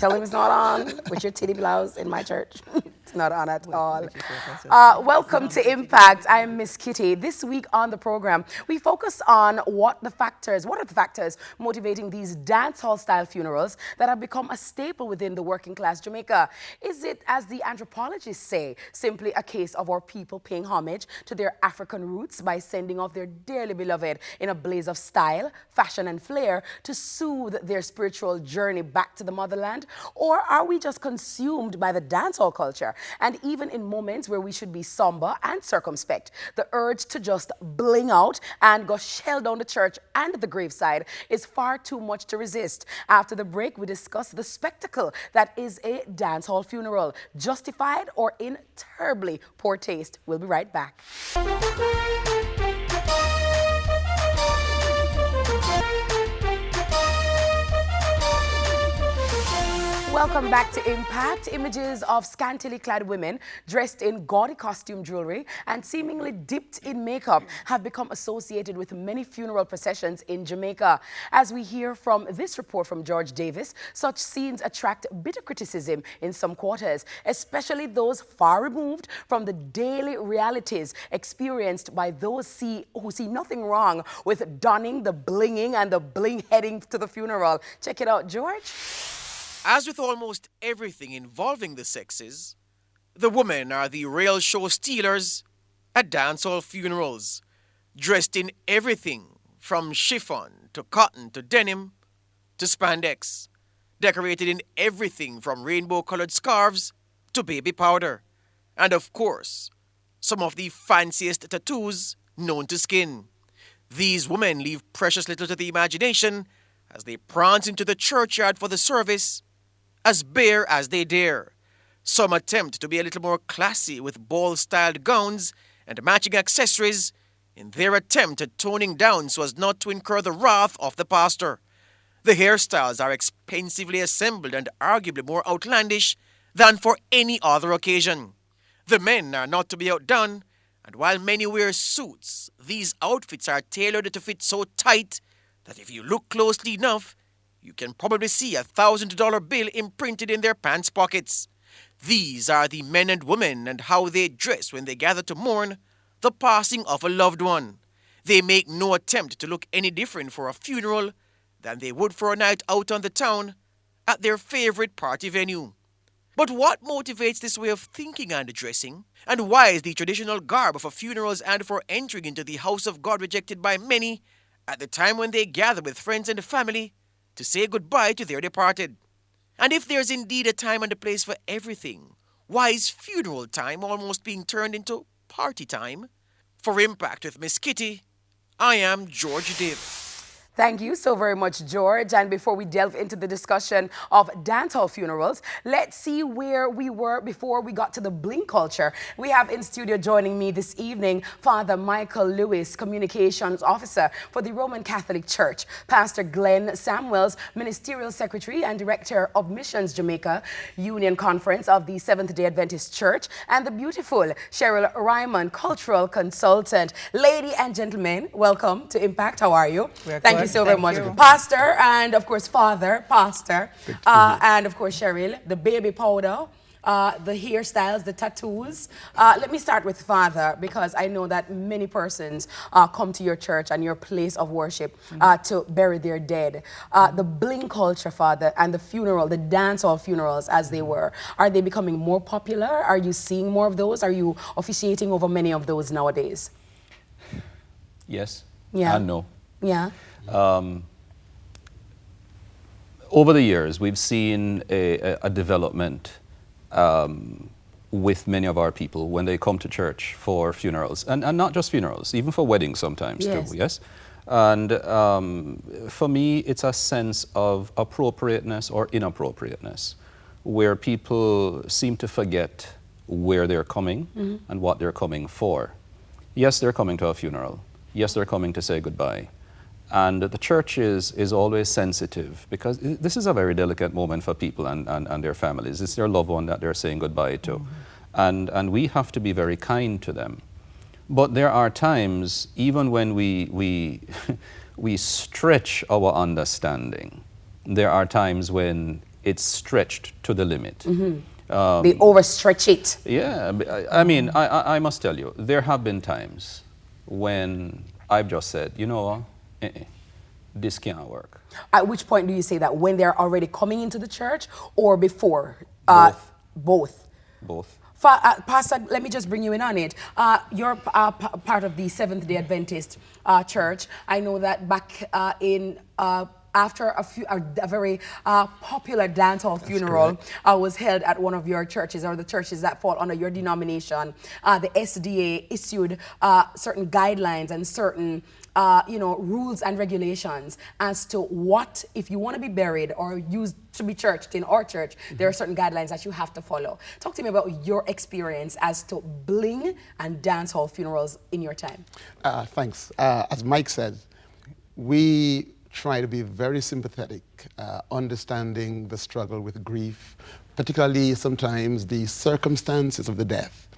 Tell him it's not on with your titty blouse in my church. It's not on at all. Welcome to Impact. I'm Miss Kitty. This week on the program, we focus on what are the factors motivating these dancehall style funerals that have become a staple within the working class Jamaica. Is it, as the anthropologists say, simply a case of our people paying homage to their African roots by sending off their dearly beloved in a blaze of style, fashion and flair to soothe their spiritual journey back to the motherland? Or are we just consumed by the dancehall culture? And even in moments where we should be somber and circumspect, the urge to just bling out and go shell down the church and the graveside is far too much to resist. After the break, we discuss the spectacle that is a dancehall funeral, justified or in terribly poor taste. We'll be right back. Welcome back to Impact. Images of scantily clad women dressed in gaudy costume jewelry and seemingly dipped in makeup have become associated with many funeral processions in Jamaica. As we hear from this report from George Davis, such scenes attract bitter criticism in some quarters, especially those far removed from the daily realities experienced by those who see nothing wrong with donning the blinging and the bling heading to the funeral. Check it out, George. As with almost everything involving the sexes, the women are the real show stealers at dancehall funerals, dressed in everything from chiffon to cotton to denim to spandex, decorated in everything from rainbow-colored scarves to baby powder, and of course, some of the fanciest tattoos known to skin. These women leave precious little to the imagination as they prance into the churchyard for the service, as bare as they dare. Some attempt to be a little more classy with ball-styled gowns and matching accessories in their attempt at toning down so as not to incur the wrath of the pastor. The hairstyles are expensively assembled and arguably more outlandish than for any other occasion. The men are not to be outdone, and while many wear suits, these outfits are tailored to fit so tight that if you look closely enough, you can probably see $1,000 bill imprinted in their pants pockets. These are the men and women and how they dress when they gather to mourn the passing of a loved one. They make no attempt to look any different for a funeral than they would for a night out on the town at their favorite party venue. But what motivates this way of thinking and dressing? And why is the traditional garb of a funerals and for entering into the house of God rejected by many at the time when they gather with friends and family to say goodbye to their departed? And if there's indeed a time and a place for everything, why is funeral time almost being turned into party time? For Impact with Miss Kitty, I am George Davis. Thank you so very much, George. And before we delve into the discussion of dancehall funerals, let's see where we were before we got to the bling culture. We have in studio joining me this evening, Father Michael Lewis, Communications Officer for the Roman Catholic Church, Pastor Glen Samuels, Ministerial Secretary and Director of Missions Jamaica Union Conference of the Seventh-day Adventist Church, and the beautiful Cheryl Rymond, Cultural Consultant. Ladies and gentlemen, welcome to Impact. How are you? Thank you so very much. Pastor and of course Father, Pastor, and of course Cheryl, the baby powder, the hairstyles, the tattoos. Let me start with Father, because I know that many persons come to your church and your place of worship to bury their dead. The bling culture, Father, and the funeral, the dancehall funerals as they were, are they becoming more popular? Are you seeing more of those? Are you officiating over many of those nowadays? Yes. Yeah. And no. Yeah. Over the years, we've seen a development with many of our people when they come to church for funerals, and not just funerals, even for weddings sometimes too, yes? And for me, it's a sense of appropriateness or inappropriateness, where people seem to forget where they're coming and what they're coming for. Yes, they're coming to a funeral. Yes, they're coming to say goodbye. And the church is always sensitive, because this is a very delicate moment for people and their families. It's their loved one that they're saying goodbye to. And we have to be very kind to them. But there are times, even when we stretch our understanding, there are times when it's stretched to the limit. They overstretch it. Yeah, I mean, I must tell you, there have been times when I've just said, you know, this can't work. At which point do you say that? When they're already coming into the church or before? Both. Both. Both. Pastor, let me just bring you in on it. You're part of the Seventh-day Adventist church. I know that back after a very popular dancehall funeral was held at one of your churches, or the churches that fall under your denomination, the SDA issued certain guidelines and certain rules and regulations as to what, if you want to be buried or used to be churched in our church, there are certain guidelines that you have to follow. Talk to me about your experience as to bling and dancehall funerals in your time. Thanks. As Mike said, we try to be very sympathetic, understanding the struggle with grief, particularly sometimes the circumstances of the death.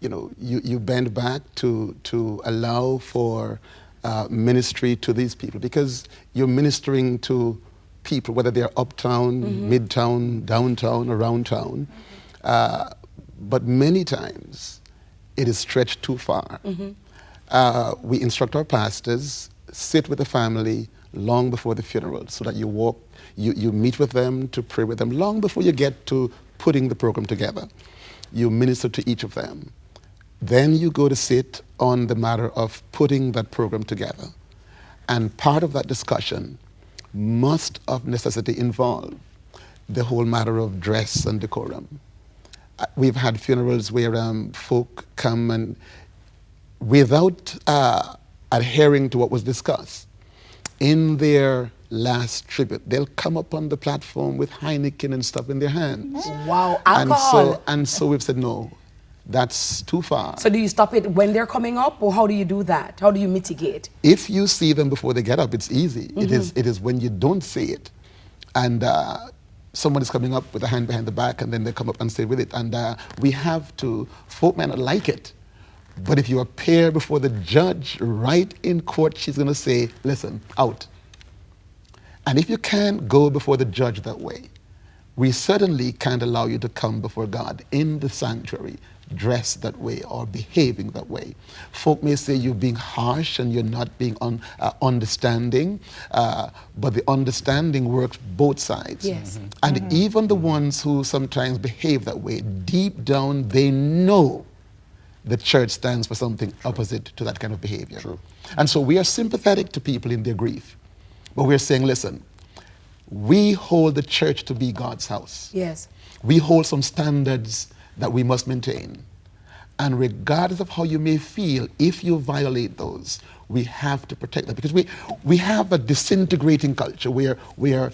You bend back to allow for ministry to these people, because you're ministering to people, whether they're uptown, midtown, downtown, around town. But many times it is stretched too far. We instruct our pastors, sit with the family long before the funeral, so that you meet with them to pray with them long before you get to putting the program together. You minister to each of them. Then you go to sit on the matter of putting that program together. And part of that discussion must of necessity involve the whole matter of dress and decorum. We've had funerals where folk come and without adhering to what was discussed, in their last tribute, they'll come up on the platform with Heineken and stuff in their hands. Wow, alcohol. And so we've said, no, that's too far. So do you stop it when they're coming up, or how do you do that? How do you mitigate? If you see them before they get up, it's easy. It is when you don't see it, and someone is coming up with a hand behind the back, and then they come up and stay with it. And we have to, folk may not like it, but if you appear before the judge right in court, she's going to say, listen, out. And if you can't go before the judge that way, we certainly can't allow you to come before God in the sanctuary dressed that way or behaving that way. Folk may say you're being harsh and you're not being understanding, but the understanding works both sides. Yes. And even the ones who sometimes behave that way, deep down they know the church stands for something opposite to that kind of behavior. True. And so we are sympathetic to people in their grief, but we're saying, listen, we hold the church to be God's house. Yes. We hold some standards that we must maintain. And regardless of how you may feel, if you violate those, we have to protect them. Because we have a disintegrating culture where we are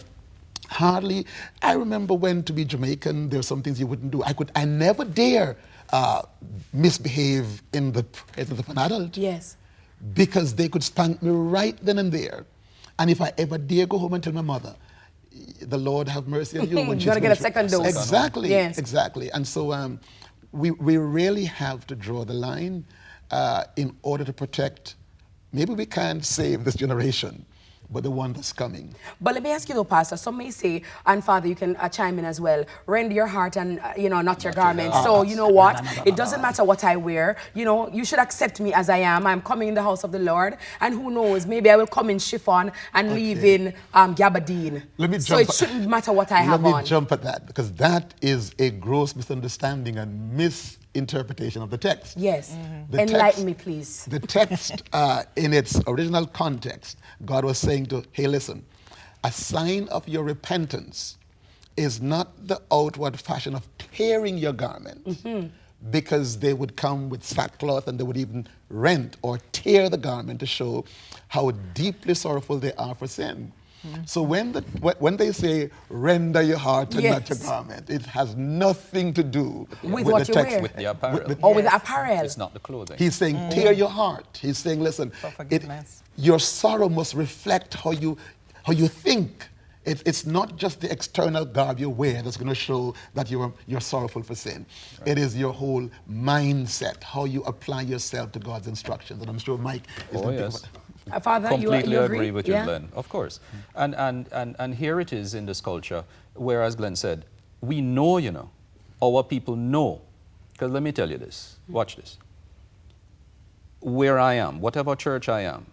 hardly, I remember when, to be Jamaican, there are some things you wouldn't do. I never dare misbehave in the presence of an adult. Yes. Because they could spank me right then and there. And if I ever dare go home and tell my mother, the Lord have mercy on you. When You're going to get a second dose. Exactly, yes. Exactly. And so we really have to draw the line in order to protect, maybe we can't save this generation, but the one that's coming. But let me ask you though, Pastor, some may say, and Father, you can chime in as well, rend your heart and, not your garment. So, you know what? It doesn't matter what I wear. You should accept me as I am. I'm coming in the house of the Lord. And who knows, maybe I will come in chiffon and leave in gabardine. So it shouldn't matter what I have on. Let me jump at that, because that is a gross misunderstanding and misinterpretation of the text. Yes. Enlighten me, please. The text, in its original context, God was saying to, hey, listen, a sign of your repentance is not the outward fashion of tearing your garment, because they would come with sackcloth and they would even rent or tear the garment to show how deeply sorrowful they are for sin. So when they say render your heart and not your garment, it has nothing to do with what the text. wear. With the apparel. With the apparel. It's not the clothing. He's saying tear your heart. He's saying, listen, your sorrow must reflect how you think. It's not just the external garb you wear that's going to show that you're sorrowful for sin. Right. It is your whole mindset, how you apply yourself to God's instructions. And I'm sure Mike is going to Father, Completely you agree with you, yeah? Glen, of course. And here it is in this culture, whereas Glen said, we know, you know, our people know. Because let me tell you this, watch this. Where I am, whatever church I am,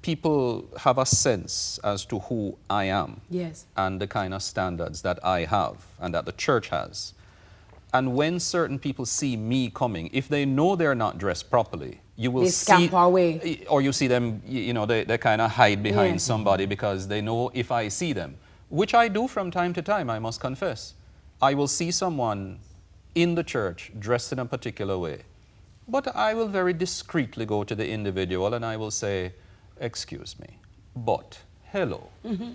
people have a sense as to who I am. Yes. And the kind of standards that I have and that the church has. And when certain people see me coming, if they know they're not dressed properly, you will they scamper away. or you see them, you know, they kind of hide behind somebody because they know if I see them, which I do from time to time, I must confess. I will see someone in the church dressed in a particular way, but I will very discreetly go to the individual and I will say, excuse me, but hello,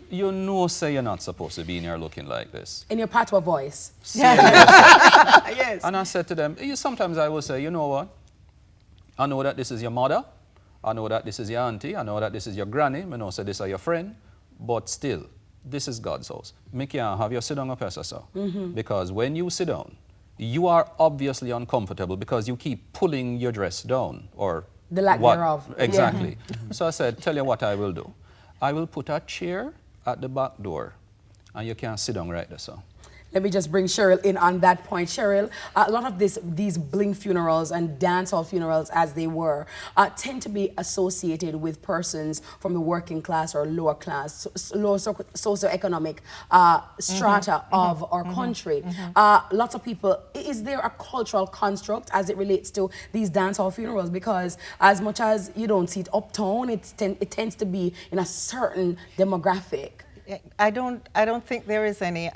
you know, say you're not supposed to be in here looking like this. In your patois voice. Yes. And I said to them, sometimes I will say, you know what? I know that this is your mother. I know that this is your auntie. I know that this is your granny. I know that this is your friend. But still, this is God's house. Make you have your sit down up here, so. Because when you sit down, you are obviously uncomfortable because you keep pulling your dress down or the lack thereof. Exactly. So I said, tell you what I will do. I will put a chair at the back door and you can sit down right there, so. Let me just bring Cheryl in on that point. Cheryl, a lot of these bling funerals and dancehall funerals, as they were, tend to be associated with persons from the working class or lower class, lower socioeconomic strata of our country. Lots of people, is there a cultural construct as it relates to these dancehall funerals? Because as much as you don't see it uptown, it tends to be in a certain demographic. I don't think there is any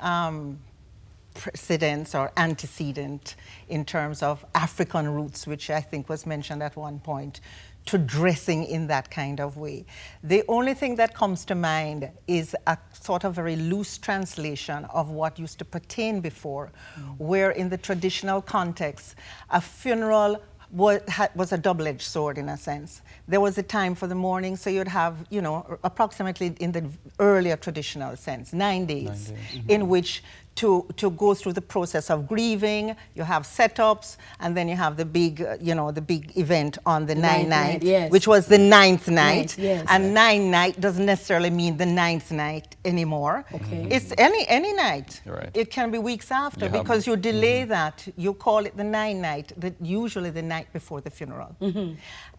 precedence or antecedent in terms of African roots, which I think was mentioned at one point, to dressing in that kind of way. The only thing that comes to mind is a sort of very loose translation of what used to pertain before, where in the traditional context, a funeral was a double-edged sword in a sense. There was a time for the mourning, so you'd have, you know, approximately in the earlier traditional sense, 9 days, in which to go through the process of grieving, you have setups, and then you have the big, you know, the big event on the ninth night, which was the ninth night. And 9 night doesn't necessarily mean the 9th night anymore. It's any night. It can be weeks after because you delay that. You call it the 9 night, usually the night before the funeral.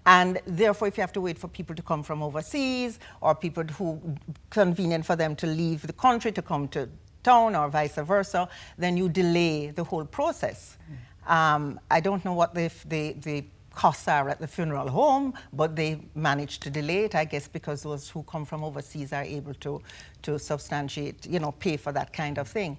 And therefore, if you have to wait for people to come from overseas or people who convenient for them to leave the country to come to town or vice versa, then you delay the whole process. I don't know what the costs are at the funeral home, but they manage to delay it, I guess, because those who come from overseas are able to substantiate, you know, pay for that kind of thing.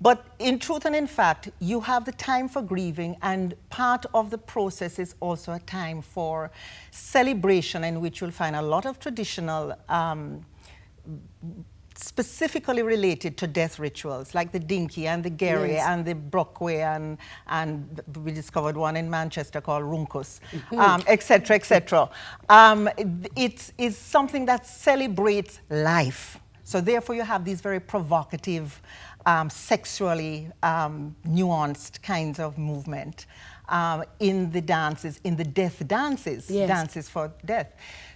But in truth and in fact, you have the time for grieving, and part of the process is also a time for celebration in which you'll find a lot of traditional specifically related to death rituals, like the dinky and the geri and the brockway, and we discovered one in Manchester called runkus, etc., etc. It's something that celebrates life. So therefore you have these very provocative, sexually nuanced kinds of movement in the dances, in the death dances, dances for death.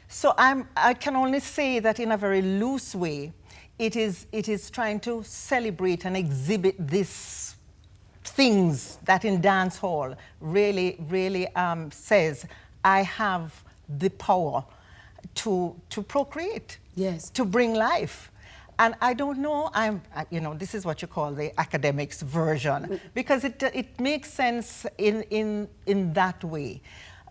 So I can only say that in a very loose way, it is trying to celebrate and exhibit these things that in dance hall really says, I have the power to procreate, to bring life. And I don't know, you know, this is what you call the academics version, because it makes sense in that way.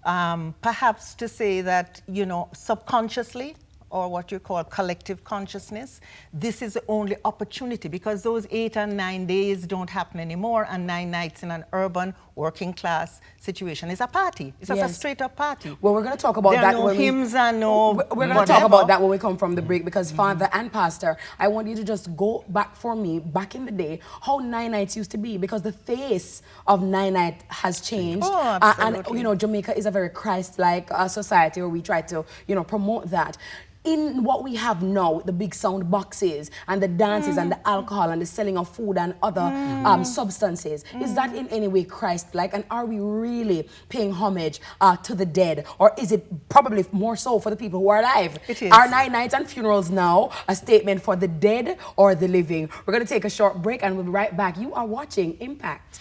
Perhaps to say that, you know, subconsciously, or what you call collective consciousness, this is the only opportunity, because those 8 and 9 days don't happen anymore, and 9 nights in an urban working class situation is a party. It's a straight up party. Well, we're going to talk about that. There are no hymns and no We're going to talk about that when we come from the break, because Father and Pastor, I want you to just go back for me, back in the day, how 9 nights used to be, because the face of 9 nights has changed. Oh, absolutely. And, you know, Jamaica is a very Christ-like society where we try to, you know, promote that. In what we have now, the big sound boxes and the dances and the alcohol and the selling of food and other substances, is that in any way Christ Christ like, and are we really paying homage to the dead, or is it probably more so for the people who are alive? It is. Are 9 nights and funerals now a statement for the dead or the living? We're going to take a short break and we'll be right back. You are watching Impact.